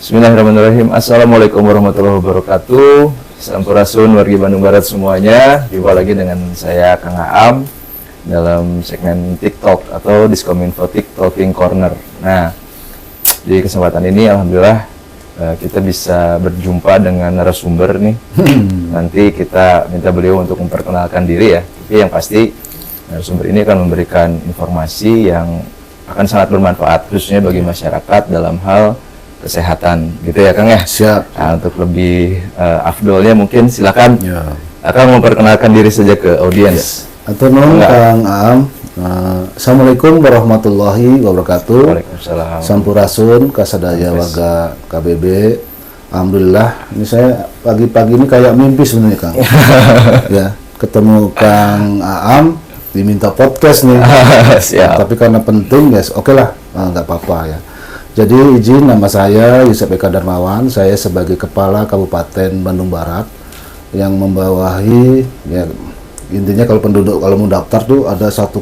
Bismillahirrahmanirrahim. Assalamualaikum warahmatullahi wabarakatuh. Sampurasun wargi Bandung Barat semuanya. Jumpa lagi dengan saya Kang Aam dalam segmen TikTok atau Diskominfo TikToking Corner. Nah, di kesempatan ini alhamdulillah kita bisa berjumpa dengan narasumber nih. Nanti kita minta beliau untuk memperkenalkan diri ya. Tapi yang pasti narasumber ini akan memberikan informasi yang akan sangat bermanfaat khususnya bagi masyarakat dalam hal kesehatan gitu ya Kang ya. Siap. Nah, untuk lebih afdolnya mungkin silakan akan memperkenalkan diri saja ke audiens. Atau non Kang Aam. Assalamualaikum warahmatullahi wabarakatuh. Waalaikumsalam. Sampurasun kasadaya warga KBB. Alhamdulillah, ini saya pagi-pagi ini kayak mimpi sebenarnya Kang. Ya, ketemu Kang Aam diminta podcast nih. Siap. Tapi karena penting ya, oke lah, nggak apa-apa ya. Jadi izin, nama saya Yusuf Eka Darmawan, saya sebagai Kepala Kabupaten Bandung Barat yang membawahi, ya intinya kalau penduduk, kalau mau daftar tuh ada 1,8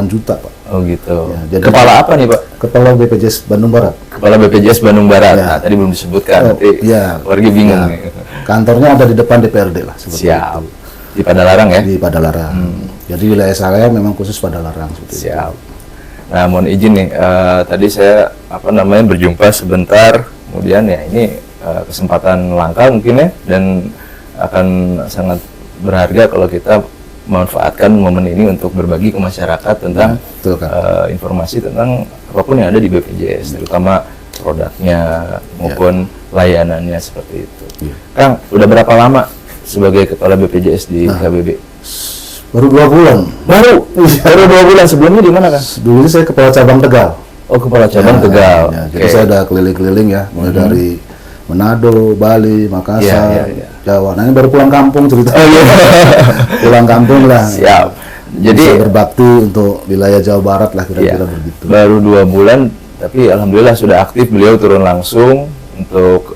juta Pak. Oh gitu. Ya, jadi Kepala apa nih Pak? Kepala BPJS Bandung Barat. Kepala BPJS Bandung Barat. Ya. Nah, tadi belum disebutkan, nanti ya. warga bingung. Ya. Kantornya ada di depan DPRD lah. Siap. Itu. Di Padalarang ya? Di Padalarang. Jadi wilayah saya memang khusus Padalarang. Siap. Nah, mohon izin nih, tadi saya berjumpa sebentar, kemudian ya ini kesempatan langka mungkin ya, dan akan sangat berharga kalau kita memanfaatkan momen ini untuk berbagi ke masyarakat tentang informasi tentang apapun yang ada di BPJS, terutama produknya maupun layanannya seperti itu. Kang, udah berapa lama sebagai Kepala BPJS di KBB? Baru 2 bulan. Baru 2 bulan. Sebelumnya di mana Kang? Dulu saya Kepala Cabang Tegal. Oh, Kepala Cabang Tegal. Ya, jadi saya ada keliling-keliling ya, mulai dari Manado, Bali, Makassar, Jawa. Nah, ini baru pulang kampung cerita. Oh iya. Pulang kampung lah. Siap. Jadi bisa berbakti untuk wilayah Jawa Barat lah kira-kira begitu. Baru 2 bulan, tapi alhamdulillah sudah aktif, beliau turun langsung untuk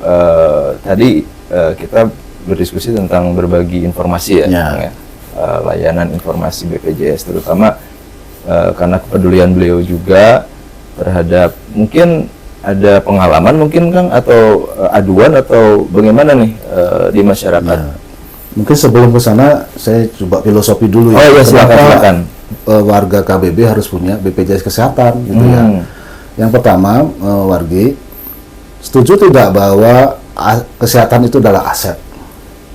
tadi kita berdiskusi tentang berbagi informasi ya. Layanan informasi BPJS terutama karena kepedulian beliau juga terhadap mungkin ada pengalaman mungkin Kang atau aduan atau bagaimana nih di masyarakat. Mungkin sebelum ke sana saya coba filosofi dulu ya. Oh iya, silakan. Warga KBB harus punya BPJS kesehatan gitu ya. Yang pertama, wargi setuju tidak bahwa kesehatan itu adalah aset?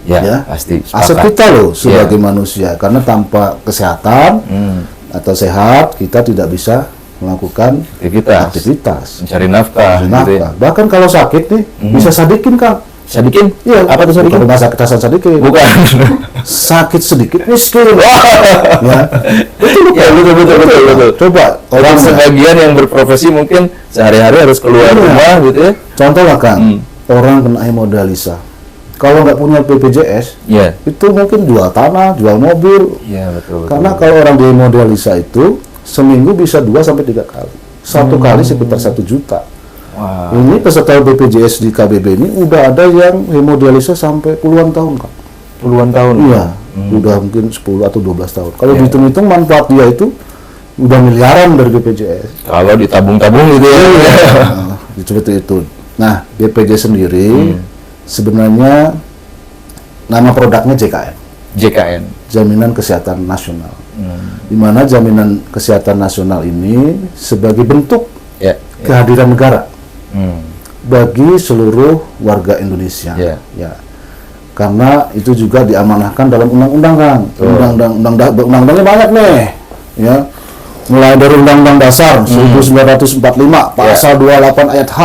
Ya, pasti. Aset kita loh sebagai manusia, karena tanpa kesehatan atau sehat kita tidak bisa melakukan aktivitas. Mencari nafkah. Gitu ya. Bahkan kalau sakit nih bisa sadikin Kang. Sadikin? Iya. Apa tuh sadikin? Bukan sakit asal sadikin. Bukan. Sakit sedikit miskin. Ya. Betul. Coba orang sebagian yang berprofesi mungkin sehari-hari harus keluar rumah gitu ya. Contoh lah Kang, orang kena hemodialisa. Kalau nggak punya BPJS, itu mungkin jual tanah, jual mobil. Iya, betul. Karena kalau orang di hemodialisa itu seminggu bisa 2-3 kali. Satu kali sekitar 1 juta. Wow. Ini peserta BPJS di KBB ini udah ada yang hemodialisa sampai puluhan tahun, Kak. Puluhan tahun? Iya, udah mungkin 10 atau 12 tahun. Kalau dihitung-hitung manfaat dia itu udah miliaran dari BPJS. Kalau ditabung-tabung gitu ya. Seperti itu. Nah, BPJS sendiri sebenarnya nama produknya JKN. Jaminan Kesehatan Nasional. Di mana jaminan kesehatan nasional ini sebagai bentuk kehadiran negara bagi seluruh warga Indonesia. Ya. Karena itu juga diamanahkan dalam undang-undang Kang. Undang-undangnya banyak nih. Ya. Mulai dari Undang-Undang Dasar 1945 pasal 28 ayat H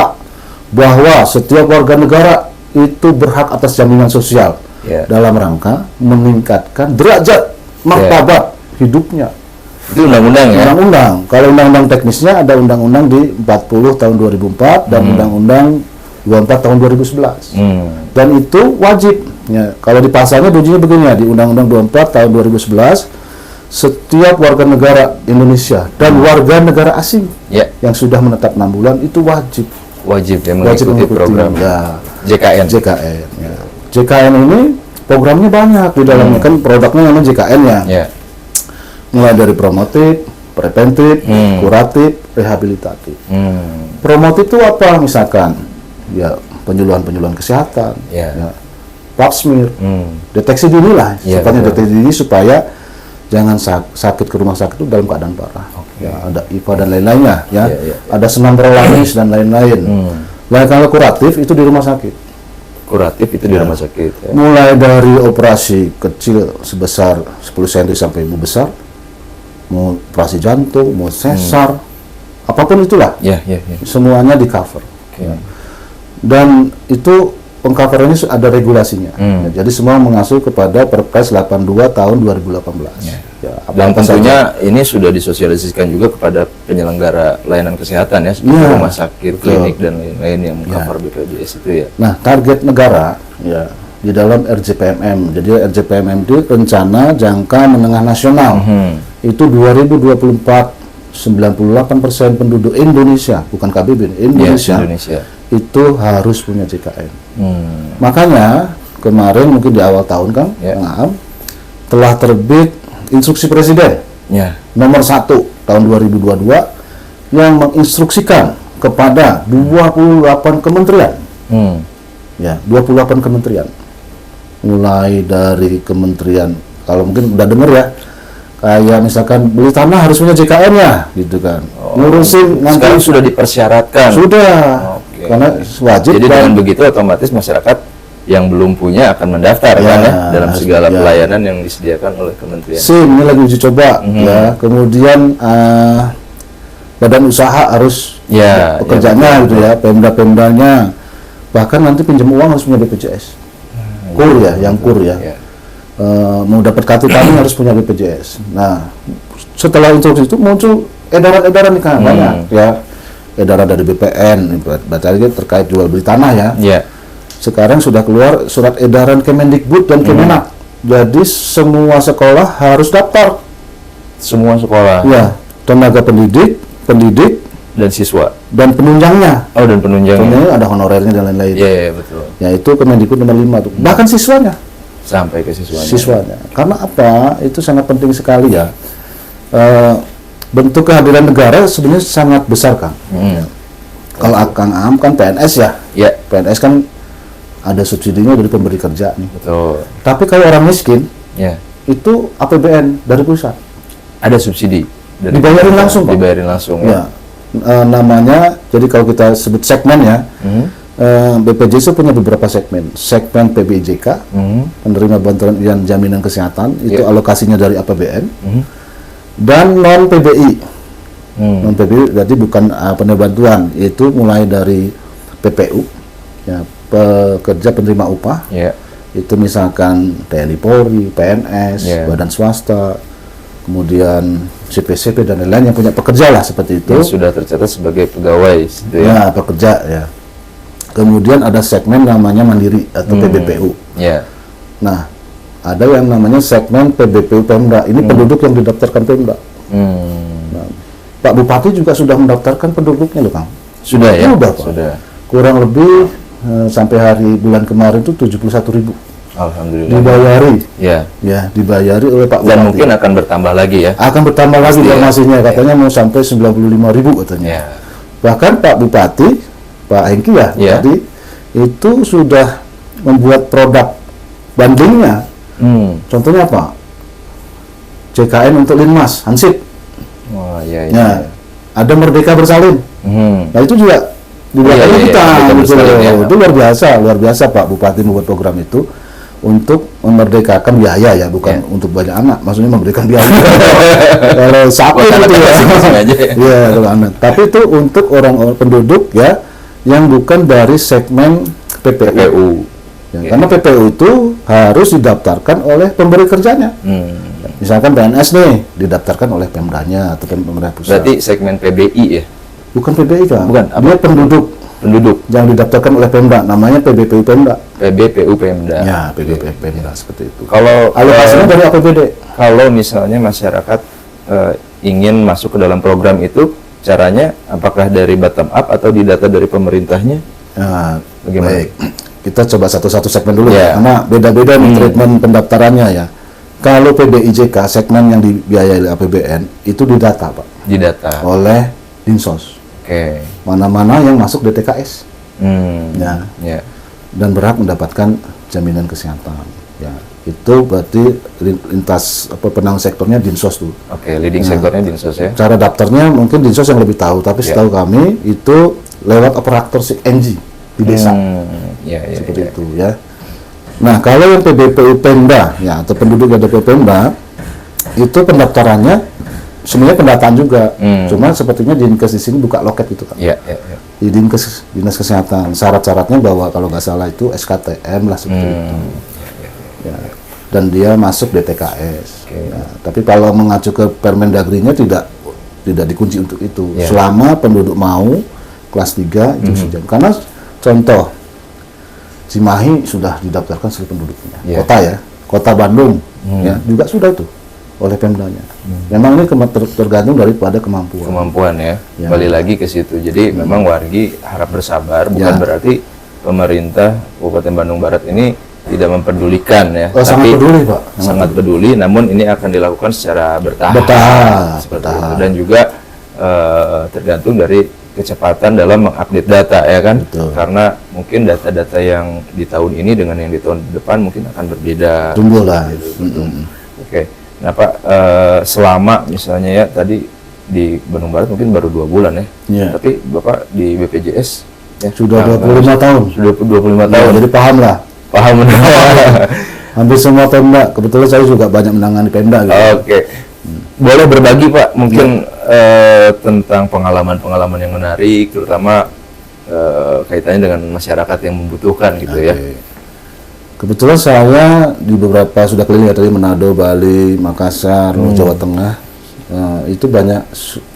bahwa setiap warga negara itu berhak atas jaminan sosial dalam rangka meningkatkan derajat martabat hidupnya. Itu undang-undang ya? Undang-undang. Kalau undang-undang teknisnya ada undang-undang di 40 tahun 2004 dan undang-undang 24 tahun 2011. Dan itu wajib. Ya, kalau di pasalnya bunyinya begini ya, di undang-undang 24 tahun 2011, setiap warga negara Indonesia dan warga negara asing yang sudah menetap 6 bulan itu wajib mengikuti program JKN. Ya. JKN ini programnya banyak di dalamnya, kan produknya namanya JKN ya. Mulai dari promotif, preventif, kuratif, rehabilitatif. Promotif itu apa misalkan? Ya penyuluhan kesehatan, Ya. ya, pap smear, deteksi dini lah, Ya, sifatnya betul. deteksi dini supaya jangan sakit ke rumah sakit itu dalam keadaan parah. Oke. Ya, ada IPA dan lain-lainnya, ya, Ya, ya. ada senam berlapis dan lain-lain. Nah, kalau kuratif itu di rumah sakit. Kuratif itu di rumah sakit. Ya. Mulai dari operasi kecil sebesar 10 cm sampai besar, mau operasi jantung, mau sesar, apapun itulah, Ya, ya, ya. semuanya di cover. Oke. Dan itu pengcoverannya ada regulasinya. Ya, jadi semua mengacu kepada Perpres 82 tahun 2018. Ya, Dan apa-apa tentunya saja. ini sudah disosialisasikan juga kepada penyelenggara layanan kesehatan ya, seperti Iya, rumah sakit, betul. klinik dan lain-lain yang mengcover BPJS itu ya. Nah, target negara ya di dalam RJPMM. Jadi RJPMM itu rencana jangka menengah nasional. Itu 2024 98% penduduk Indonesia, bukan KBB, Indonesia, Indonesia. itu harus punya JKN. Makanya kemarin mungkin di awal tahun kan, Ya. Kang Aam, telah terbit instruksi Presiden Ya. nomor 1 tahun 2022 yang menginstruksikan kepada 28 kementerian. Ya, 28 kementerian. Mulai dari kementerian, kalau mungkin udah denger ya, kayak misalkan beli tanah harus punya JKN ya, gitu kan. Ngurusin nanti Sekarang sudah dipersyaratkan. sudah, Oke. karena wajib. Jadi dan dengan begitu otomatis masyarakat yang belum punya akan mendaftar Ya, kan ya dalam harus- segala ya. pelayanan yang disediakan oleh kementerian. SIM ini lagi uji coba, ya. Kemudian badan usaha harus Ya, pekerjaannya gitu ya, pemda-pemdanya, bahkan nanti pinjam uang harus punya BPJS. KUR ya, yang KUR ya. Ya. Mau dapat kartu tani harus punya BPJS. Nah, setelah instruksi itu muncul edaran-edaran nih kan, banyak ya. Edaran dari BPN, berarti terkait jual beli tanah ya. Ya. Sekarang sudah keluar surat edaran Kemendikbud dan Kemenak. Jadi semua sekolah harus daftar. Semua sekolah Ya, tenaga pendidik dan siswa. dan penunjangnya. Oh, dan penunjangnya. Penunjangnya ada honorernya dan lain-lain. Iya, iya, betul. Ya, itu Kemendikbud nomor 5 tuh. Bahkan siswanya. Sampai ke siswanya. Siswanya. Karena apa? Itu sangat penting sekali ya. Bentuk kehadiran negara sebenarnya sangat besar, Kang. Kalau Kang Aam kan PNS ya. Ya, PNS kan ada subsidinya dari pemberi kerja nih. betul. Tapi kalau orang miskin Ya. itu APBN dari pusat. Ada subsidi dari Dibayarin langsung, Pak. Dibayarin langsung Ya. Namanya, jadi kalau kita sebut segmen ya, BPJS itu punya beberapa segmen. Segmen PBJK, penerima bantuan iuran jaminan kesehatan, itu Ya. alokasinya dari APBN. Dan non PBI. Non PBI berarti bukan penerima bantuan, itu mulai dari PPU, ya, pekerja penerima upah, Ya. itu misalkan TNI Polri, PNS, Ya. badan swasta, kemudian CP-CP dan lain-lain yang punya pekerja lah seperti itu. Yang sudah tercatat sebagai pegawai gitu ya. Ya, pekerja ya. Kemudian ada segmen namanya mandiri atau PBPU. Ya. Nah, ada yang namanya segmen PBPU Pemda. Ini penduduk yang didaftarkan Pemda. Nah, Pak Bupati juga sudah mendaftarkan penduduknya loh, Kang. Sudah ya? Sudah, Pak. Sudah. Kurang lebih sampai hari bulan kemarin itu 71.000 Alhamdulillah. dibayari. Ya. Ya, dibayari oleh Pak Dan Bupati. mungkin akan bertambah lagi ya. Akan bertambah lagi Pasti ya. informasinya, katanya mau sampai 95.000 katanya. Ya. Bahkan Pak Bupati, Pak Hengki ya, Ya. tadi itu sudah membuat produk bandingnya. Contohnya apa? JKN untuk Linmas, Hansip. Wah, ya, Ya, ada Merdeka Bersalin. Nah, itu juga di belakangnya iya, kita. Merdeka gitu Bersalin, loh. ya. Itu luar biasa Pak Bupati membuat program itu untuk memerdekakan biaya ya, bukan Ya. untuk banyak anak. Maksudnya memberikan biaya. Kalau satu Buat gitu anak ya. masing-masing aja ya. Iya, kalau anak. Tapi itu untuk orang-orang penduduk ya yang bukan dari segmen PPU. PPU. Ya, karena PPU itu harus didaftarkan oleh pemberi kerjanya. Misalkan PNS nih didaftarkan oleh Pemdanya atau pemerintah pusat. Berarti segmen PBI ya? Bukan PBI kan? Bukan, apa? Dia penduduk Penduduk. yang didaftarkan oleh Pemda, namanya PBPU Pemda. PBPU Pemda. Ya, PBPU Pemda seperti itu. Kalau Alokasinya dari APBD. kalau misalnya masyarakat ingin masuk ke dalam program itu, caranya apakah dari bottom up atau didata dari pemerintahnya? Nah, Bagaimana? baik. Kita coba satu-satu segmen dulu Ya. ya, karena beda-beda nih treatment pendaftarannya ya. Kalau PBIJK segmen yang dibiayai oleh APBN itu didata, Pak, Didata. oleh Dinsos. Oke. Mana-mana yang masuk DTKS. Ya. Ya. Dan berhak mendapatkan jaminan kesehatan. Ya, itu berarti lintas penanggung sektornya Dinsos tuh. Oke, leading sektornya Dinsos ya. Cara daftarnya mungkin Dinsos yang lebih tahu, tapi setahu kami itu lewat operator NG di desa. Seperti itu ya. Nah, kalau yang PBPU Pemda ya atau penduduk yang ada Pemda itu pendaftarannya sebenarnya pendataan juga. Cuma sepertinya Dinkes di sini buka loket itu kan. Di Dinkes Dinas Kesehatan. Syarat-syaratnya bahwa kalau nggak salah itu SKTM lah seperti itu. Ya. Dan dia masuk DTKS. Ya. Tapi kalau mengacu ke Permendagrinya tidak dikunci untuk itu. Selama penduduk mau kelas 3 itu sudah. Karena contoh Cimahi sudah didaftarkan seluruh penduduknya. Kota ya, Kota Bandung ya juga sudah itu oleh Pemdanya. Memang ini tergantung daripada kemampuan. Kemampuan ya. Kembali lagi ke situ. Jadi memang wargi harap bersabar, bukan berarti pemerintah Kabupaten Bandung Barat ini tidak mempedulikan ya, tapi sangat peduli Pak. Sangat peduli, namun ini akan dilakukan secara bertahap. Seperti itu. Dan juga tergantung dari kecepatan dalam mengupdate data ya kan. Betul. Karena mungkin data-data yang di tahun ini dengan yang di tahun depan mungkin akan berbeda. Tumbuh lah. Gitu. Oke. Nah Pak, selama misalnya ya tadi di Bandung Barat mungkin baru 2 bulan ya. Tapi Bapak di BPJS ya, sudah 25 tahun. Sudah 25 tahun. Jadi paham lah. Paham. Hampir semua Pemda. Kebetulan saya juga banyak menangani Pemda gitu. Oke. Boleh berbagi Pak mungkin tentang pengalaman-pengalaman yang menarik, terutama kaitannya dengan masyarakat yang membutuhkan gitu ya. Kebetulan saya di beberapa sudah keliling ya, tadi Manado, Bali, Makassar, Jawa Tengah. Itu banyak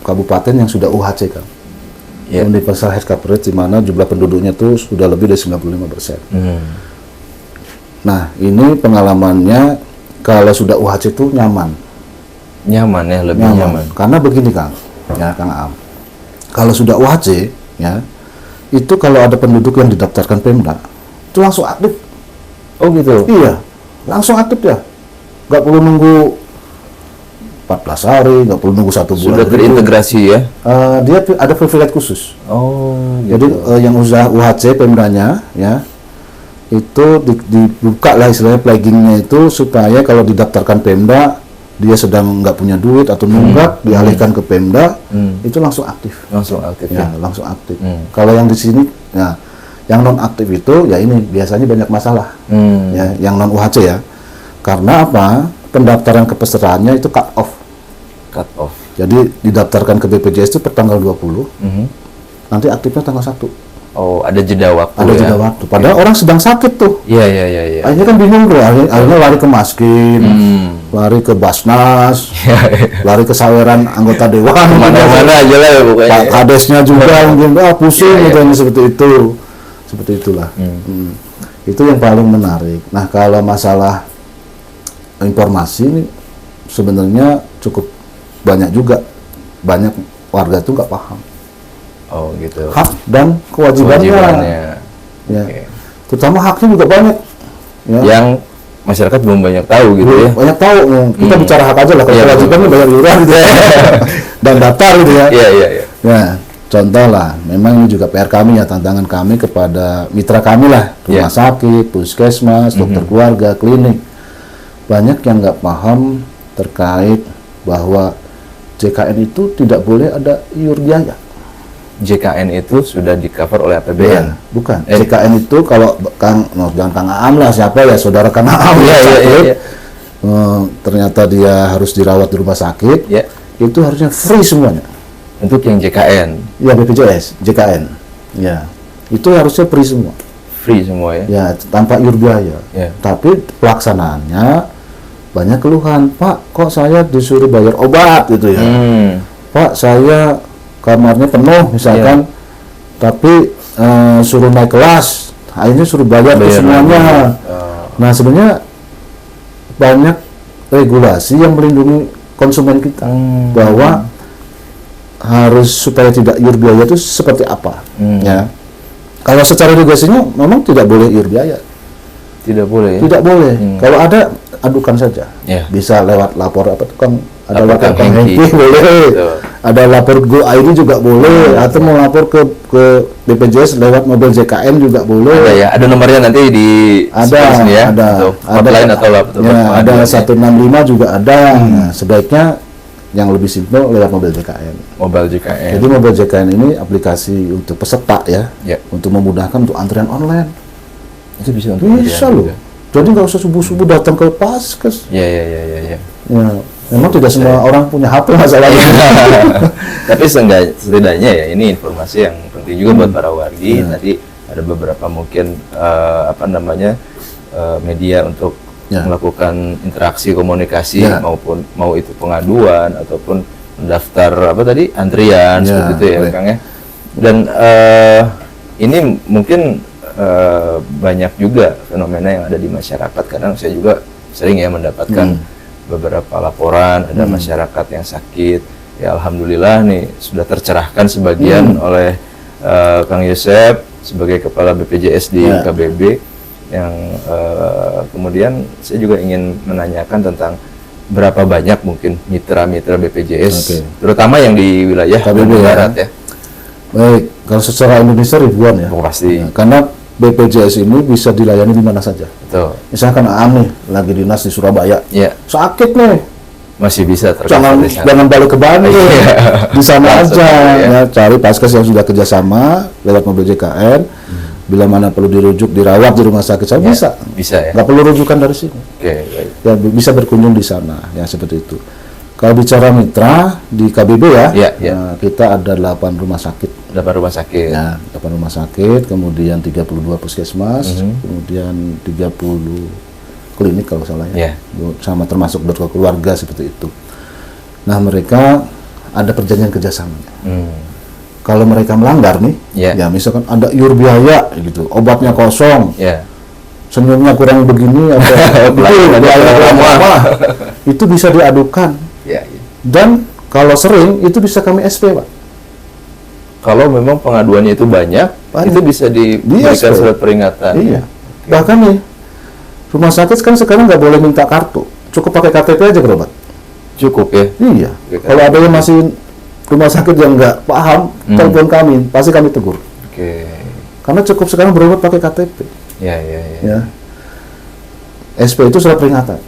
kabupaten yang sudah UHC kan. Universal Health Coverage, di mana jumlah penduduknya tuh sudah lebih dari 95%. Nah, ini pengalamannya kalau sudah UHC itu nyaman. Nyaman ya, lebih nyaman. Karena begini Kang, ya Kang Am. Kalau sudah UHC, ya, itu kalau ada penduduk yang didaftarkan Pemda, itu langsung aktif. Oh gitu? Iya, langsung aktif ya. Nggak perlu nunggu 14 hari, nggak perlu nunggu 1 bulan. Sudah terintegrasi ya? Dia ada privilege khusus. Oh, gitu. Jadi yang usaha UHC Pemdanya, ya, itu dibuka lah istilahnya flaggingnya itu supaya kalau didaftarkan Pemda dia sedang nggak punya duit atau nunggak dialihkan ke Pemda itu langsung aktif. Langsung aktif ya, langsung aktif. Kalau yang di sini ya yang non aktif itu ya ini biasanya banyak masalah. Ya, yang non UHC ya. Karena apa? Pendaftaran kepesertaannya itu cut off. Cut off. Jadi didaftarkan ke BPJS itu per tanggal 20. Nanti aktifnya tanggal 1. Oh, ada jeda waktu. Ada jeda waktu. Padahal orang sedang sakit tuh. Iya. Akhirnya kan bingung bro. Akhirnya lari ke Maskin, lari ke Basnas, lari ke saweran anggota dewan. Mana-mana aja lah ya pokoknya. Pak Kadesnya juga mungkin pusing gitu seperti itu. Seperti itulah. Itu yang paling menarik. Nah, kalau masalah informasi ini sebenarnya cukup banyak juga. Banyak warga itu nggak paham. Oh gitu. Hak dan kewajibannya. Ya. Terutama haknya juga banyak. Ya. Yang masyarakat belum banyak tahu gitu ya. Banyak tahu. Kita bicara hak aja lah. Kalau kewajibannya bayar iuran gitu ya. Dan daftar gitu ya. Iya. Ya, contoh lah. Memang ini juga PR kami ya, tantangan kami kepada mitra kami lah. Rumah sakit, puskesmas, dokter keluarga, klinik. Banyak yang nggak paham terkait bahwa JKN itu tidak boleh ada iur biaya. JKN itu sudah di-cover oleh APBN? Ya, bukan. JKN itu kalau jangan Kang Aam lah, siapa ya, saudara Kang Aam ya. Ternyata dia harus dirawat di rumah sakit, itu harusnya free semuanya. Untuk yang JKN? Ya, BPJS, JKN. Ya, itu harusnya free semua. Free semua ya? Ya, tanpa iur biaya. Tapi pelaksanaannya banyak keluhan. Pak, kok saya disuruh bayar obat gitu ya? Pak, saya kamarnya penuh misalkan, tapi suruh naik kelas, akhirnya suruh bayar semuanya. Nah, sebenarnya banyak regulasi yang melindungi konsumen kita bahwa harus supaya tidak iur biaya itu seperti apa. Ya, kalau secara regulasinya memang tidak boleh iur biaya. Tidak boleh ya? Tidak boleh. Kalau ada, adukan saja. Bisa lewat lapor apa tuh Kang? Ada lapor Kang Hengki boleh. ada lapor Go ID juga boleh, atau mau lapor ke BPJS lewat mobil JKN juga boleh. Ada ya, ada nomornya nanti di sini ya. Ada hotline atau lapor. Ya, ada 165 juga ada. Nah, sebaiknya yang lebih simpel lewat mobil JKN. Mobil JKN. Jadi mobil JKN ini aplikasi untuk peserta ya, untuk memudahkan untuk antrian online. Itu bisa untuk bisa loh. Jadi nggak usah subuh-subuh datang ke Paskes. Ya. Ya, memang tidak semua orang punya HP masalahnya. Tapi setidaknya ya ini informasi yang penting juga buat para wargi. Tadi ada beberapa mungkin media untuk melakukan interaksi komunikasi maupun mau itu pengaduan ataupun mendaftar antrian seperti itu ya Kang ya. Dan ini mungkin banyak juga fenomena yang ada di masyarakat. Kadang saya juga sering ya mendapatkan beberapa laporan ada masyarakat yang sakit. Ya alhamdulillah nih sudah tercerahkan sebagian oleh Kang Yosep sebagai kepala BPJS di KBB yang kemudian saya juga ingin menanyakan tentang berapa banyak mungkin mitra-mitra BPJS terutama yang di wilayah KBB Barat ya. Baik, kalau secara Indonesia ribuan ya. Pasti. Nah, karena BPJS ini bisa dilayani di mana saja. Betul. Misalkan nih lagi dinas di Surabaya, sakit nih, masih bisa jangan balik ke Bandung, di sana aja. Ya, cari Paskes yang sudah kerjasama lewat mobil JKN. Bila mana perlu dirujuk, dirawat di rumah sakit, bisa ya. Nggak perlu rujukan dari sini. Ya, bisa berkunjung di sana, ya seperti itu. Kalau bicara mitra di KBB nah, kita ada 8 rumah sakit. 8 rumah sakit. Ya, 8 rumah sakit, kemudian 32 puskesmas, kemudian 30 klinik kalau salah ya. Sama termasuk dokter keluarga seperti itu. Nah, mereka ada perjanjian kerjasama. Kalau mereka melanggar nih, ya misalkan ada iur biaya gitu, obatnya kosong. Senyumnya kurang begini itu bisa diadukan. Dan kalau sering itu bisa kami SP, Pak. Kalau memang pengaduannya itu banyak. Itu bisa diberikan surat peringatan. Iya. Bahkan nih rumah sakit kan sekarang nggak boleh minta kartu, cukup pakai KTP aja berobat. Cukup ya? Iya. Kalau ada yang masih rumah sakit yang nggak paham, telepon kami, pasti kami tegur. Karena cukup sekarang berobat pakai KTP. Ya. SP itu surat peringatan.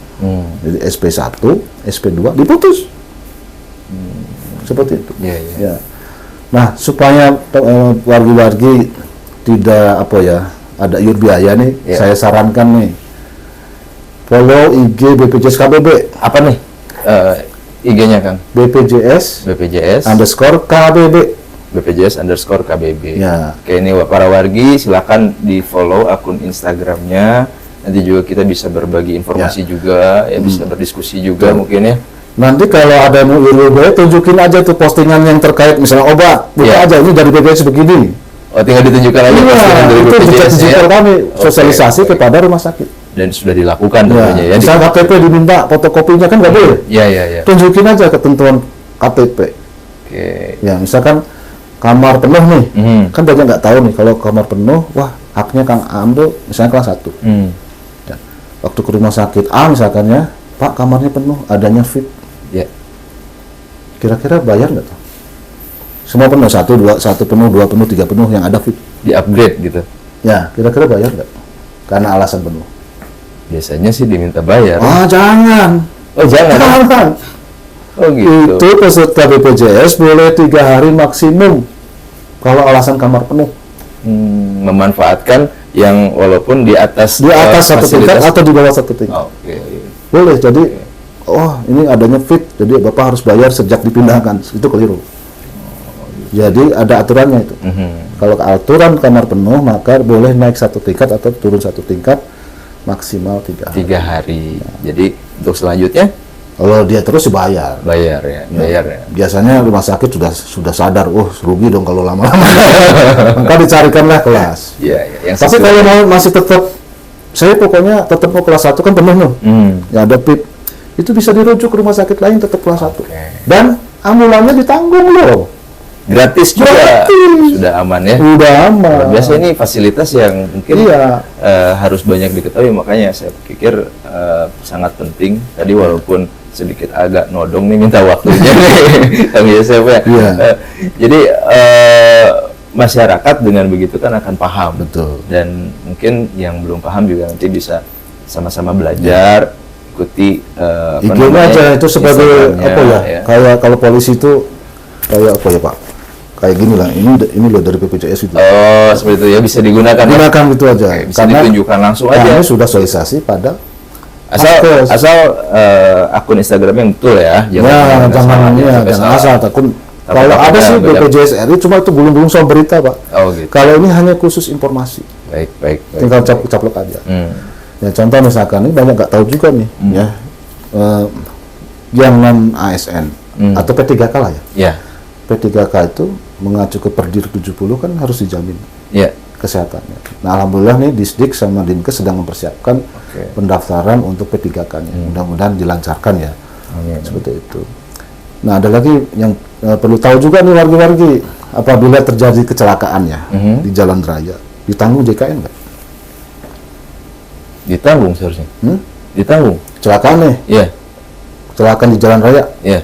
Jadi SP1, SP2 diputus. Seperti itu. Ya. Nah, supaya wargi-wargi tidak ada iur biaya nih, saya sarankan nih. Follow IG BPJS KBB. Apa nih IG-nya, Kang? BPJS _ KBB. Ya. Oke, ini para wargi silakan di-follow akun Instagramnya. Nanti juga kita bisa berbagi informasi juga, ya bisa berdiskusi juga mungkin ya. Nanti kalau ada yang mau tunjukin aja tuh postingan yang terkait misalnya obat, buka aja ini dari BPJS begini. Oh, tinggal ditunjukkan aja postingan dari BPJS. Itu digital kami sosialisasi kepada rumah sakit. Dan sudah dilakukan tentunya ya. Misal KTP diminta fotokopinya kan nggak boleh. Iya. Tunjukin aja ketentuan KTP. Ya, misalkan kamar penuh nih, kan banyak nggak tahu nih kalau kamar penuh, wah haknya Kang Am tuh misalnya kelas 1. Waktu ke rumah sakit A misalkan ya, Pak kamarnya penuh, adanya VIP. Kira-kira bayar nggak tuh? Semua penuh, 1 penuh, 2 penuh, 3 penuh yang ada VIP. Di upgrade gitu? Ya, kira-kira bayar nggak? Karena alasan penuh. Biasanya sih diminta bayar. Jangan. Oh, jangan. Oh gitu. Itu peserta BPJS boleh 3 hari maksimum kalau alasan kamar penuh. Memanfaatkan yang walaupun di atas 1 tingkat atau di bawah 1 tingkat. Boleh. Jadi ini adanya fit, jadi Bapak harus bayar sejak dipindahkan. Itu keliru. Jadi ada aturannya itu. Kalau aturan kamar penuh, maka boleh naik 1 tingkat atau turun 1 tingkat maksimal 3 hari. 3 hari. Jadi untuk selanjutnya kalau dia terus bayar ya. Biasanya rumah sakit sudah sadar, rugi dong kalau lama-lama. Maka dicarikanlah kelas. Tapi kalau masih tetap, saya pokoknya tetap mau kelas 1 kan penuh nih. Ya ada PIP. Itu bisa dirujuk ke rumah sakit lain tetap kelas 1. Dan ambulannya ditanggung loh. Gratis juga. Sudah aman ya. Sudah aman. Biasa ini fasilitas yang mungkin harus banyak diketahui, makanya saya pikir sangat penting. Tadi walaupun sedikit agak nodong nih minta waktunya nih Kang Yosef ya. Iya. Jadi masyarakat dengan begitu kan akan paham. Betul. Dan mungkin yang belum paham juga nanti bisa sama-sama belajar, ikuti IG-nya aja itu sebagai apa ya? Kayak kalau polisi itu kayak apa ya Pak? Kayak gini lah. Ini loh dari BPJS itu. Oh, seperti itu ya, bisa digunakan. Gunakan itu aja. Oke, bisa ditunjukkan langsung aja. Kami sudah sosialisasi pada asal akun Instagram yang betul ya. Jangan asal takut. Kalau ada sih BPJS RI, cuma itu belum soal berita Pak. Oh gitu. Kalau ini hanya khusus informasi. Baik. Tinggal caplok aja. Ya contoh misalkan ini banyak nggak tahu juga nih ya. Yang non ASN atau P3K lah ya. Ya. P3K itu mengacu ke Perdir 70 kan harus dijamin kesehatannya. Nah alhamdulillah nih Disdik sama Dinkes sedang mempersiapkan pendaftaran untuk P3K-nya. Mudah-mudahan dilancarkan ya. Seperti itu. Nah ada lagi yang perlu tahu juga nih wargi-wargi, apabila terjadi kecelakaan ya di jalan raya, ditanggung JKN nggak? Ditanggung seharusnya. Ditanggung. Kecelakaan nih? Iya. Kecelakaan di jalan raya? Iya.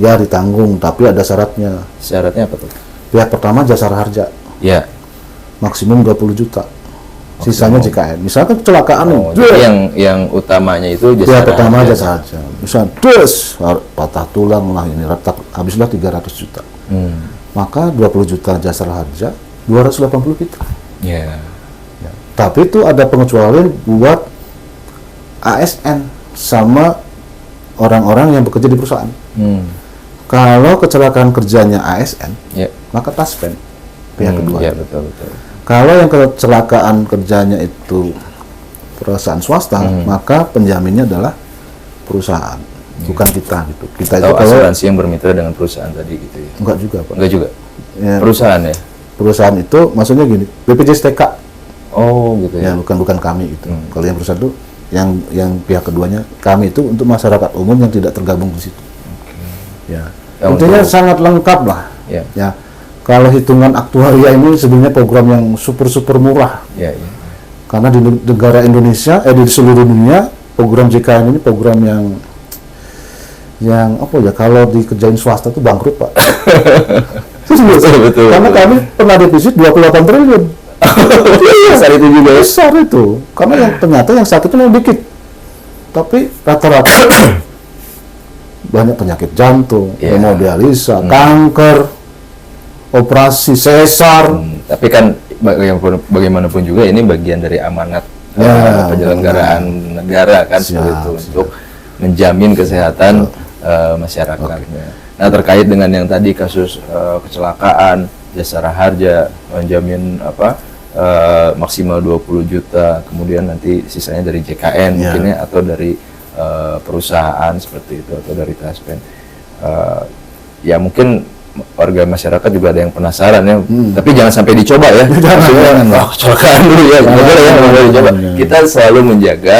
Ya ditanggung, tapi ada syaratnya. Syaratnya apa tuh? Pihak pertama jasara harja. Iya. Maksimum 20 juta. Sisanya JKN. Misalkan kecelakaan jadi yang utamanya itu jasa pertama jasa harja. Misal patah tulang lah ini retak, habislah 300 juta. Maka 20 juta jasa harja, 280 kita. Ya. Tapi itu ada pengecualian buat ASN sama orang-orang yang bekerja di perusahaan. Kalau kecelakaan kerjanya ASN, maka taspen pihak kedua. Iya, betul. Kalau yang kecelakaan kerjanya itu perusahaan swasta, maka penjaminnya adalah perusahaan, bukan kita gitu. Kita atau itu asuransi yang bermitra dengan perusahaan tadi gitu ya. Enggak juga, Pak. Enggak juga. Ya, perusahaan ya. Perusahaan itu maksudnya gini, BPJS TK. Oh, gitu ya. Ya, bukan kami itu. Kalau yang perusahaan itu yang pihak keduanya, kami itu untuk masyarakat umum yang tidak tergabung di situ. Ya. Intinya sangat lengkap lah. Ya. Kalau hitungan aktuaria ini sebenarnya program yang super murah. Ya. Karena di negara Indonesia, di seluruh dunia, program JKN ini program yang apa ya? Kalau dikerjain swasta itu bangkrut Pak. Betul. Karena kami pernah defisit 28 triliun. Besar itu juga. Besar itu. Karena yang ternyata yang sakit itu memang dikit. Tapi rata-rata banyak penyakit jantung, hemodialisa, kanker, operasi sesar. Tapi kan bagaimanapun juga ini bagian dari amanat penyelenggaraan negara kan seperti itu untuk menjamin kesehatan masyarakat. Nah terkait dengan yang tadi kasus kecelakaan, jasara harja menjamin maksimal 20 juta, kemudian nanti sisanya dari JKN mungkin atau dari perusahaan seperti itu atau dari taspen. Ya mungkin warga masyarakat juga ada yang penasaran ya, tapi jangan sampai dicoba ya. Jangan kecelakaan dulu ya, boleh dicoba. Kita selalu menjaga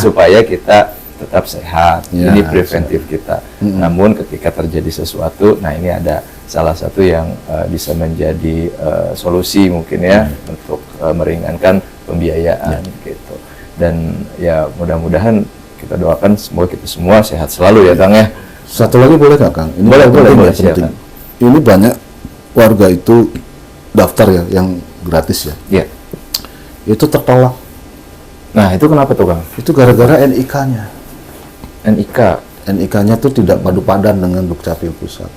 supaya kita tetap sehat. Ini preventif kita. Namun ketika terjadi sesuatu, nah ini ada salah satu yang bisa menjadi solusi mungkin ya untuk meringankan pembiayaan gitu. Dan ya mudah-mudahan kita doakan semoga kita semua sehat selalu ya Kang ya. Satu lagi boleh nggak Kang? Ini boleh penting. Ini banyak warga itu daftar ya yang gratis ya. Iya. Itu tertolak. Nah itu kenapa tuh Kang? Itu gara-gara NIK-nya. NIK-nya tuh tidak padu padan dengan Dukcapil pusat.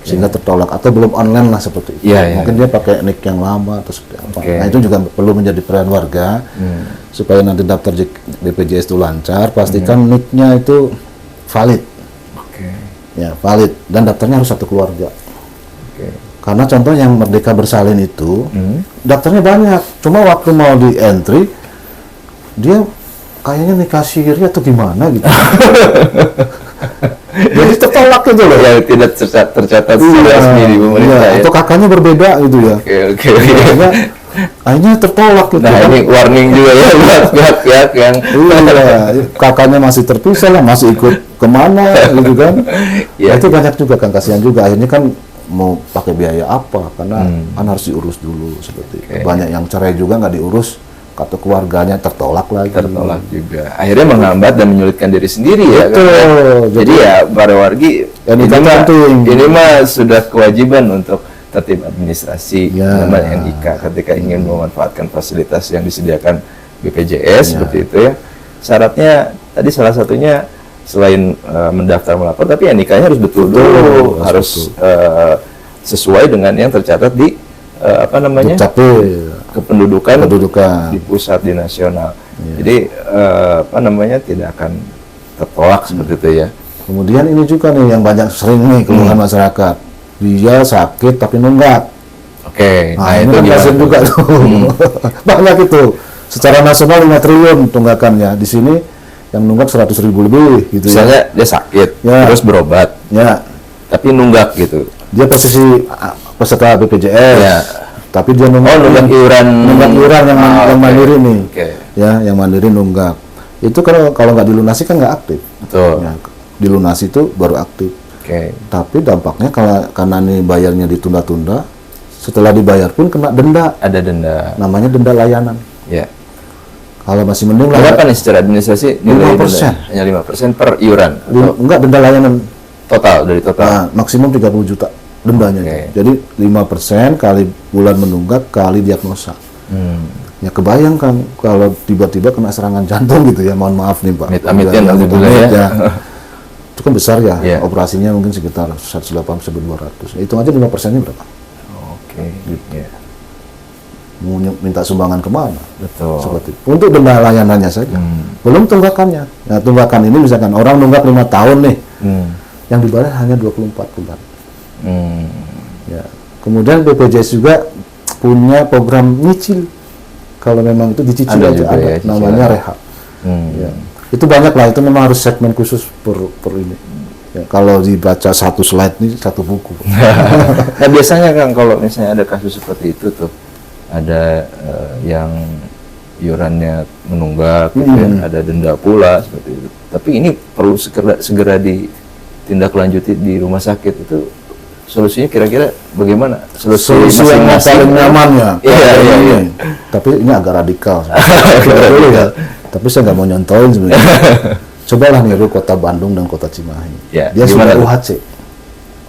Sehingga tertolak atau belum online lah seperti itu. Mungkin dia pakai NIK yang lama atau seperti apa. Nah itu juga perlu menjadi peran warga supaya nanti daftar BPJS itu lancar. Pastikan NIK-nya itu valid. Ya valid dan daftarnya harus satu keluarga. Karena contoh yang Merdeka Bersalin itu daftarnya banyak, cuma waktu mau di entry dia kayaknya nikah siri atau gimana gitu. Jadi tertolak gitu loh. Ya tidak tercatat resmi di pemerintah ya. Atau kakaknya berbeda gitu ya. Akhirnya tertolak gitu. Nah ini warning juga ya buat pihak-pihak yang kakaknya masih terpisah lah, masih ikut kemana gitu kan. Itu banyak juga kan, kasihan juga. Akhirnya kan mau pakai biaya apa, karena kan harus diurus dulu seperti itu. Banyak yang cerai juga nggak diurus atau keluarganya tertolak lagi. Tertolak juga. Akhirnya menghambat dan menyulitkan diri sendiri ya. Betul. Kan? Jadi ya para wargi ini mah sudah kewajiban untuk tertib administrasi menambah NIK ketika ingin memanfaatkan fasilitas yang disediakan BPJS seperti itu ya. Syaratnya tadi salah satunya selain mendaftar melapor, tapi NIK-nya harus betul dulu, harus sesuai dengan yang tercatat di kependudukan di pusat, di nasional. Jadi tidak akan tertolak seperti itu ya. Kemudian ini juga nih yang banyak sering nih keluhan masyarakat, dia sakit tapi nunggak. Oke, nah itu kan kasian juga tuh. Banyak itu. Secara nasional 5 triliun tunggakannya. Di sini yang nunggak 100.000 lebih gitu. Misalnya dia sakit, terus berobat, tapi nunggak gitu. Dia posisi peserta BPJS, tapi dia nunggak iuran yang mandiri nih, ya, yang mandiri nunggak. Itu kalau nggak dilunasi kan nggak aktif. Betul. Ya, dilunasi itu baru aktif. Tapi dampaknya karena nih bayarnya ditunda-tunda, setelah dibayar pun kena denda. Ada denda. Namanya denda layanan. Ya. Kalau masih mending berapa nih secara administrasi? 5%. Hanya 5% per iuran? Enggak, denda layanan. Total, dari total? Nah, maksimum 30 juta dendanya. Jadi 5% kali bulan menunggak kali diagnosa. Ya kebayang kan kalau tiba-tiba kena serangan jantung gitu ya, mohon maaf nih Pak. Amit-amitin ya. Itu kan besar ya, operasinya mungkin sekitar 180-200. Hitung aja 5%-nya berapa? Mau minta sumbangan kemana? Betul. Seperti itu. Untuk denda layanannya saja. Belum tunggakannya. Nah, tunggakan ini misalkan orang nunggak 5 tahun nih, yang dibayar hanya 24 bulan. Ya. Kemudian BPJS juga punya program nyicil. Kalau memang itu dicicil aja ada, ya, namanya rehab. Ya. Itu banyak lah, itu memang harus segmen khusus per ini. Ya, kalau dibaca satu slide nih satu buku. Nah, biasanya kan kalau misalnya ada kasus seperti itu tuh, ada yang iurannya menunggak, gitu ya, ada denda pula seperti itu. Tapi ini perlu segera ditindaklanjuti di rumah sakit. Itu solusinya kira-kira bagaimana? Solusi yang paling nyaman ya. Iya. Tapi ini agak radikal. Ya. Tapi saya nggak mau nyontoin sebenarnya. Cobalah niru kota Bandung dan kota Cimahi. Ya, dia sudah UHC.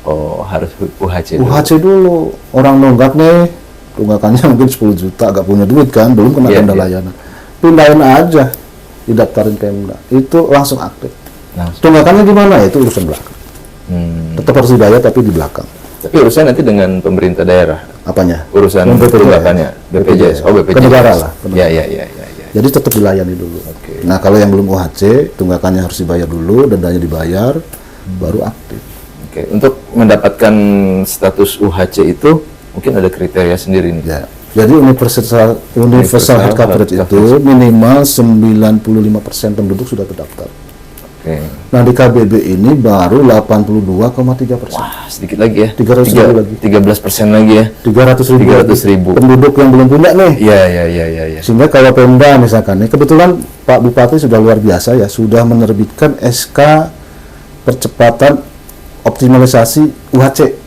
Oh, harus UHC. UHC dulu. Orang nunggak nih. Tunggakannya mungkin 10 juta, agak punya duit kan, belum kena denda layanan. Pindahin aja, didaftarin Pemda, itu langsung aktif. Tunggakannya gimana? Itu urusan belakang. Tetap harus dibayar tapi di belakang. Tapi urusan nanti dengan pemerintah daerah. Apanya? Urusan tunggakannya, BPJS. Oh, BPJS. Ke negara lah. Ya. Jadi tetap dilayani dulu. Nah, kalau yang belum UHC, tunggakannya harus dibayar dulu, dendanya dibayar, baru aktif. Untuk mendapatkan status UHC itu mungkin ada kriteria sendiri nih. Ya. Jadi universal health coverage itu minimal 95% penduduk sudah terdaftar. Nah, di KBB ini baru 82,3%. Wah, sedikit lagi ya. 300.000 lagi. 13% lagi ya. 300.000 penduduk yang belum punya nih. Iya. Sehingga kalau Pemda misalkan nih, kebetulan Pak Bupati sudah luar biasa ya, sudah menerbitkan SK percepatan optimalisasi UHC.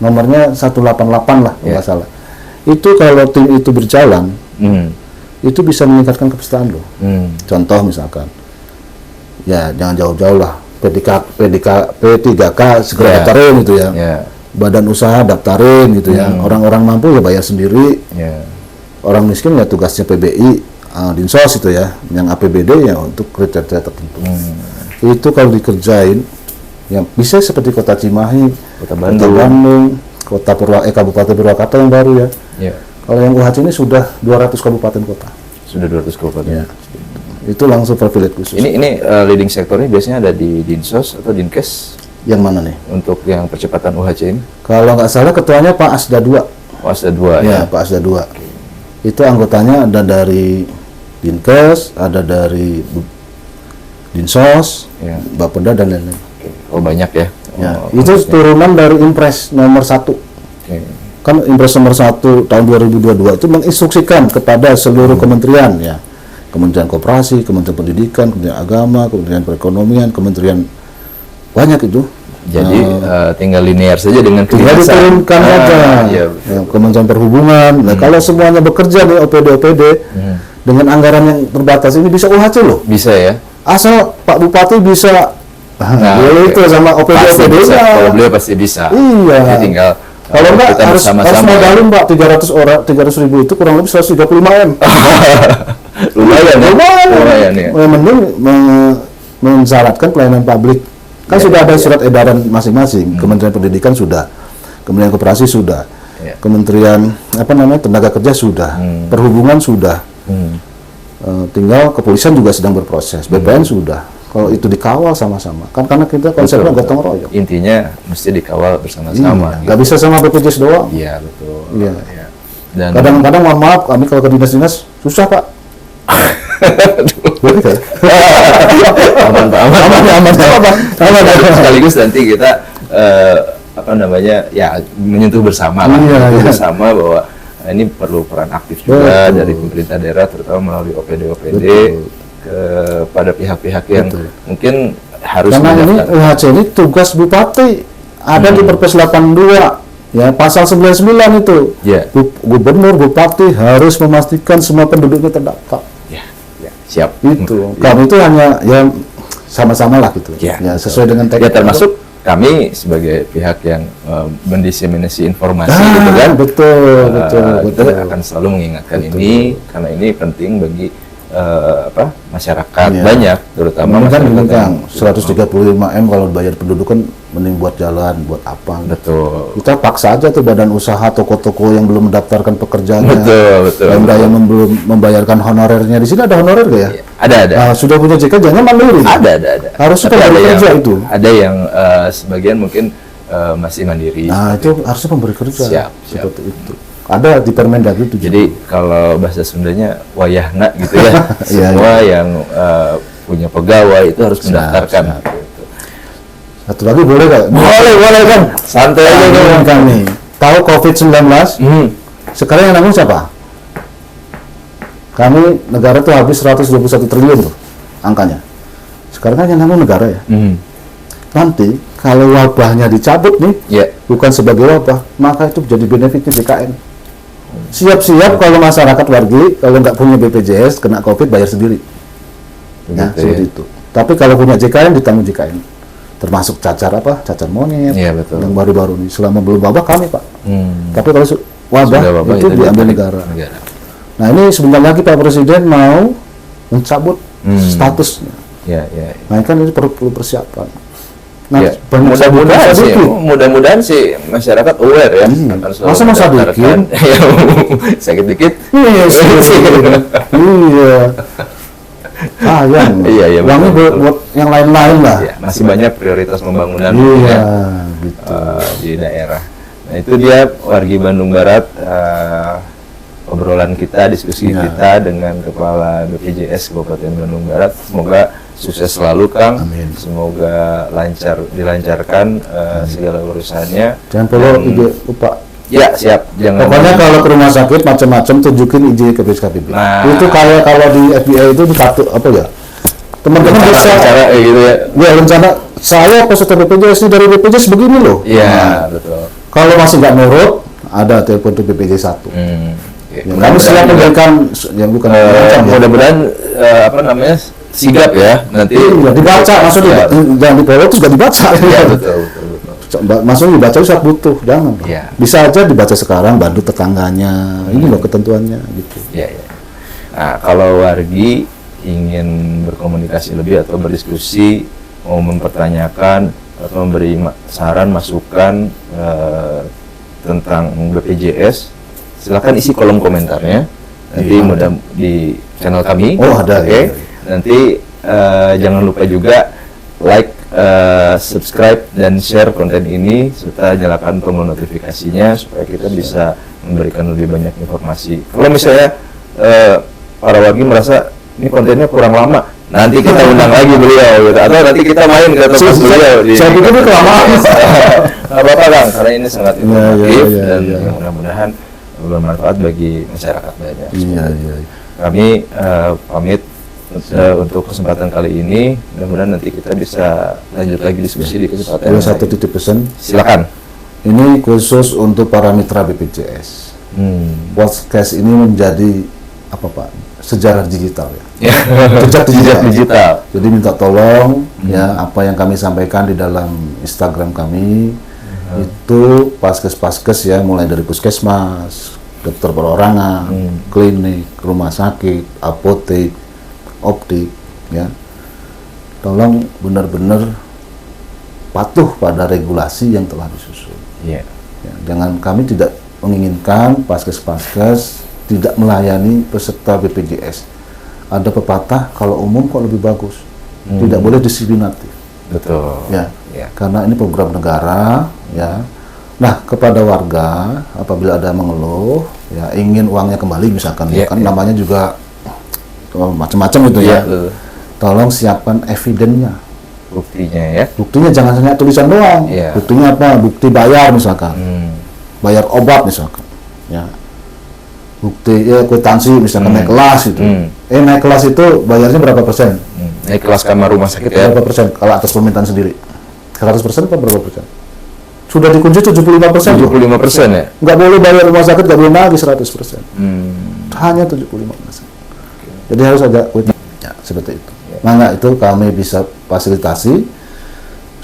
Nomornya 188 lah, nggak salah. Itu kalau tim itu berjalan, itu bisa meningkatkan kepesertaan loh. Contoh misalkan, ya jangan jauh-jauh lah, P3K segera daftarin gitu ya. Badan usaha daftarin gitu ya. Orang-orang mampu ya bayar sendiri. Orang miskin ya tugasnya PBI, Dinsos itu ya, yang APBD ya untuk kriteria tertentu. Itu kalau dikerjain, yang bisa seperti kota Cimahi, kota Bandung, Kabupaten Purwakarta yang baru ya. Kalau yang UHC ini sudah 200 kabupaten kota. Sudah 200 kabupaten. Ya. Itu langsung privilege khusus. Ini leading sektornya biasanya ada di Dinsos atau Dinkes? Yang mana nih? Untuk yang percepatan UHC ini? Kalau nggak salah ketuanya Pak Asda 2. Oh, Asda 2 ya. Pak Asda 2. Itu anggotanya ada dari Dinkes, ada dari Dinsos, Bapeda dan lain-lain. Oh, banyak ya. Itu turunan dari Impres nomor 1. Kan Impres nomor 1 tahun 2022 itu menginstruksikan kepada seluruh kementerian ya. Kementerian Koperasi, Kementerian Pendidikan, Kementerian Agama, Kementerian Perekonomian, Kementerian banyak itu. Jadi tinggal linear saja dengan tinggal diturunkan aja. Kementerian Perhubungan. Nah, kalau semuanya bekerja nih OPD dengan anggaran yang terbatas ini bisa UHC loh. Bisa ya. Asal Pak Bupati bisa boleh itu sama OPD-nya. Kalau beliau pasti bisa. Iya. Jadi tinggal kalau enggak kita harus modalin Pak 300.000 itu kurang lebih 135 M. lumayan ya. Mending mensyaratkan pelayanan publik. Kan sudah ada surat edaran masing-masing. Kementerian Pendidikan sudah, Kementerian Koperasi sudah, Kementerian Tenaga Kerja sudah, Perhubungan sudah. Tinggal kepolisian juga sedang berproses, BPN sudah. Kalau itu dikawal sama-sama, kan karena kita konsepnya gotong royong. Intinya mesti dikawal bersama-sama. Nggak bisa sama BPJS doang. Iya betul. Iya. Ya. Dan kadang-kadang mohon maaf, kami kalau ke dinas-dinas susah Pak. Boleh kan? aman. Sekaligus nanti kita menyentuh bersama bersama bahwa ini perlu peran aktif juga dari pemerintah daerah, terutama melalui OPD kepada pihak-pihak yang mungkin harus karena ini UHC ini tugas bupati ada di Perpres 82 ya, pasal 99 itu. Gubernur, bupati harus memastikan semua penduduknya terdaftar. Siap. Itu. Kami itu hanya sama-sama lah gitu. Sesuai dengan teks. Termasuk kami sebagai pihak yang mendiseminasi informasi gitu kan. Betul. Kita akan selalu mengingatkan ini karena ini penting bagi masyarakat banyak, terutama masyarakat yang 135 M kalau bayar penduduk kan mending buat jalan, buat apa. Betul. Kita paksa aja tuh badan usaha, toko-toko yang belum mendaftarkan pekerjaannya. Betul. Yang belum membayarkan honorernya. Di sini ada honorer gak ya? Ada. Sudah punya JK jangan mandiri. Ada. Harusnya pemberi kerja itu. Ada yang sebagian mungkin masih mandiri. Nah, itu harusnya pemberi kerja. Siap. Seperti itu. Ada di Permendagri itu. Jadi kalau bahasa Sundanya wayahna gitu ya. Semua yang punya pegawai itu harus mendaftarkan. Gitu. Satu lagi boleh nggak? Boleh kan. Santai aja dengan kami. Tahu COVID-19? Sekarang yang nanggung siapa? Kami negara tuh habis 121 triliun tuh angkanya. Sekarang kan yang nanggung negara ya. Nanti kalau wabahnya dicabut nih, bukan sebagai wabah, maka itu jadi benefit JKN. Siap-siap kalau masyarakat wargi kalau nggak punya BPJS kena COVID bayar sendiri. Seperti itu. Tapi kalau punya JKN ditanggung JKN. Termasuk cacar monyet yang baru-baru ini. Selama belum wabah kami Pak. Tapi kalau wabah itu diambil negara. Nah ini sebentar lagi Pak Presiden mau mencabut statusnya. Nah kan ini perlu persiapan. Nah, mudah-mudahan sih masyarakat aware ya. Masa dikit? Sakit dikit? Iya. Uangnya buat yang lain-lain lah. Masih banyak prioritas pembangunan di daerah. Nah itu dia wargi Bandung Barat, obrolan kita, diskusi kita dengan Kepala BPJS Kabupaten Bandung Barat. Semoga sukses selalu Kang. Amin. Semoga dilancarkan segala urusannya. Jangan perlu lupa. Ya siap. Pokoknya kalau ke rumah sakit macam-macam tunjukin izin ke BPJS. Itu kayak kalau di FBI itu di kartu apa ya? Teman-teman bisa cara gitu ya. Rencana saya peserta BPJS dari BPJS begini loh. Iya, betul. Kalau masih nggak nurut, ada telepon ke BPJS 1. Kami siap memberikan yang bukan mudah-mudahan sigap ya nanti. Dibaca maksudnya jangan di-follow terus nggak dibaca. Iya betul. Maksudnya dibaca saat butuh, jangan. Bisa aja dibaca sekarang, bantu tetangganya. Ini loh ketentuannya gitu. Iya. Nah, kalau wargi ingin berkomunikasi lebih atau berdiskusi, mau mempertanyakan atau memberi saran, masukan tentang BPJS, silakan isi kolom komentarnya. Nanti mudah di channel kami. Ada. Nanti jangan lupa juga like, subscribe dan share konten ini serta nyalakan tombol notifikasinya supaya kita bisa memberikan lebih banyak informasi. Kalau misalnya para wargi merasa ini kontennya kurang lama, nanti kita undang lagi beliau gitu. Atau nanti kita main ke tempat beliau. Saya pikir itu kelamaan. Nggak apa-apa Kang, karena ini sangat informatif dan mudah-mudahan bermanfaat bagi masyarakat banyak. Kami pamit untuk kesempatan kali ini. Mudah-mudahan nanti kita bisa lanjut lagi diskusi di kesempatan. Ada satu titip pesan. Silakan. Ini khusus untuk para mitra BPJS. Podcast ini menjadi apa Pak? sejarah digital ya. Ya. Jejak digital. Jadi minta tolong ya apa yang kami sampaikan di dalam Instagram kami itu paskes ya, mulai dari puskesmas, dokter perorangan, klinik, rumah sakit, apotek, optik ya. Tolong benar-benar patuh pada regulasi yang telah disusun. Yeah. Ya, jangan, kami tidak menginginkan paskes-paskes tidak melayani peserta BPJS. Ada pepatah, kalau umum kok lebih bagus. Tidak boleh diskriminatif. Betul. Ya, karena ini program negara. Ya. Nah, kepada warga apabila ada mengeluh, ya ingin uangnya kembali misalkan, kan namanya juga macam-macam itu ya. Tolong siapkan evidennya. Buktinya ya. Buktinya jangan hanya tulisan doang. Buktinya apa? Bukti bayar misalkan. Bayar obat misalkan. Ya. Bukti kwitansi misalkan naik kelas itu. Naik kelas itu bayarnya berapa persen? Naik kelas kamar rumah sakit ya. Berapa persen kalau atas permintaan sendiri? 100% apa berapa persen? Sudah dikunci 75%. 75% ya? Nggak boleh bayar rumah sakit, nggak boleh lagi 100%. Hanya 75%. Jadi harus ada ya, seperti itu. Maka itu kami bisa fasilitasi.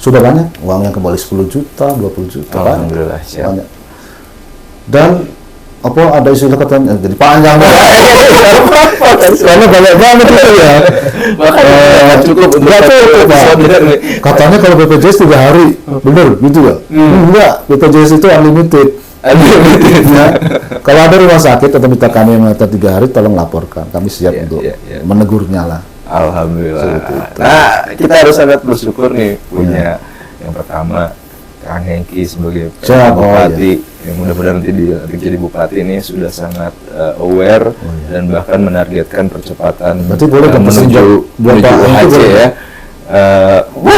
Sudah banyak uang yang kembali 10 juta, 20 juta. Alhamdulillah, siap. Banyak. Dan apa ada istilah katanya jadi panjang soalnya banyak banget itu ya. Cukup untuk katanya kalau BPJS 3 hari bener gitu ya. Enggak, BPJS itu unlimited ya. Kalau ada rumah sakit atau mitra kami yang mengatakan 3 hari, tolong laporkan, kami siap untuk menegurnya lah. Alhamdulillah. Nah, kita harus sangat bersyukur nih punya yang pertama Kang Hengki sebagai bupati, yang mudah-mudahan nanti jadi bupati ini sudah sangat aware dan bahkan menargetkan percepatan menuju UHC ya.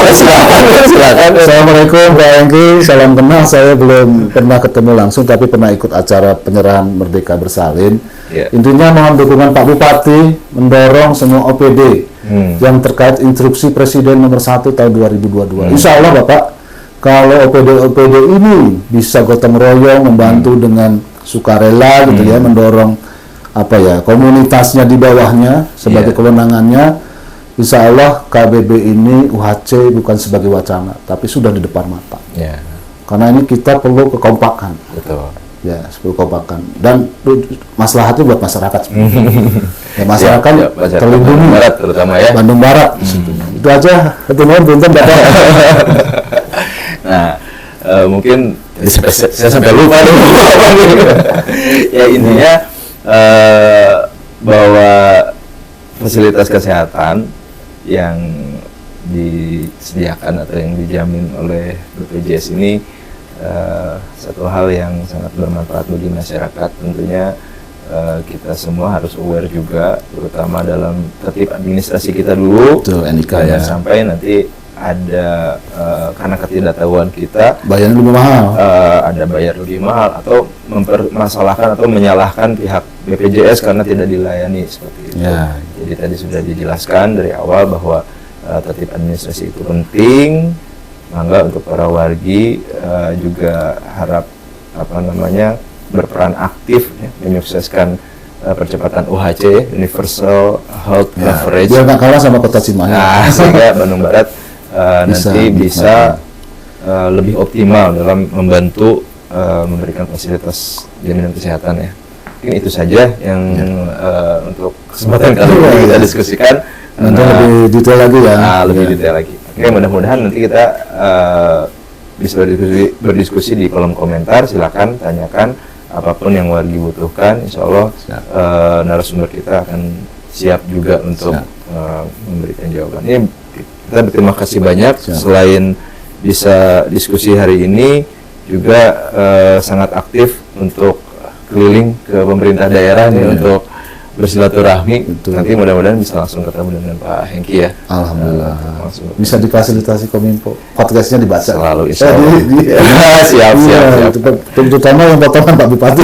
Silakan. Assalamualaikum Pak Hengki, salam kenal. Saya belum pernah ketemu langsung, tapi pernah ikut acara penyerahan Merdeka Bersalin. Intinya mohon dukungan Pak Bupati mendorong semua OPD yang terkait instruksi Presiden nomor 1 tahun 2022. Insya Allah Bapak, kalau OPD ini bisa gotong royong membantu dengan sukarela gitu ya, mendorong apa ya, komunitasnya di bawahnya sebagai kewenangannya, insya Allah KBB ini UHC bukan sebagai wacana, tapi sudah di depan mata. Karena ini kita perlu kekompakan. Betul. Ya, perlu kekompakan dan maslahatnya buat masyarakat. Ya, masyarakat terlindungi. Bandung Barat terutama ya. Bandung Barat. Itu aja. Ketemuan punten Bapak. Nah, mungkin saya sampai lupa nih. Ya intinya bahwa fasilitas kesehatan yang disediakan atau yang dijamin oleh BPJS ini satu hal yang sangat bermanfaat bagi masyarakat. Tentunya kita semua harus aware juga, terutama dalam tertib administrasi kita dulu. Betul, NIK ya. Sampai nanti ada karena ketidaktahuan kita bayarnya lebih mahal, ada bayar lebih mahal atau mempermasalahkan atau menyalahkan pihak BPJS karena tidak dilayani seperti itu. Jadi tadi sudah dijelaskan dari awal bahwa tertib administrasi itu penting. Mangga untuk para wargi juga harap berperan aktif ya, menyukseskan percepatan UHC, Universal Health Coverage. Biar nggak kalah sama Kota Cimahi. Sehingga Bandung Barat nanti bisa lebih optimal dalam membantu memberikan fasilitas jaminan kesehatan ya. Mungkin itu saja yang untuk kesempatan kali ini kita diskusikan. Nanti lebih detail lagi ya. Lebih detail lagi. Oke, mudah-mudahan nanti kita bisa berdiskusi di kolom komentar. Silakan tanyakan apapun yang wargi butuhkan. Insya Allah narasumber kita akan siap juga untuk memberikan jawaban. Ini kita berterima kasih banyak. Selain bisa diskusi hari ini, juga sangat aktif untuk keliling ke pemerintah daerah nih untuk bersilaturahmi. Nanti mudah-mudahan bisa langsung ketemu dengan Pak Hengki ya. Alhamdulillah. Bisa difasilitasi Kominfo. Podcastnya dibaca. Selalu insya Allah. Siap. Terutama yang potongan Pak Bupati.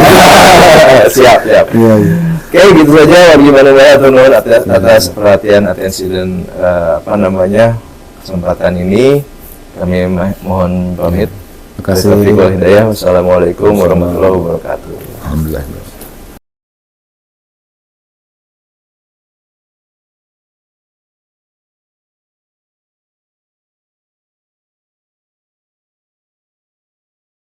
Siap. Oke, gitu saja wargi Bandung Barat atas perhatian, atensi dan kesempatan ini. Kami mohon pamit. Terima kasih. Wassalamualaikum warahmatullahi wabarakatuh. Alhamdulillah.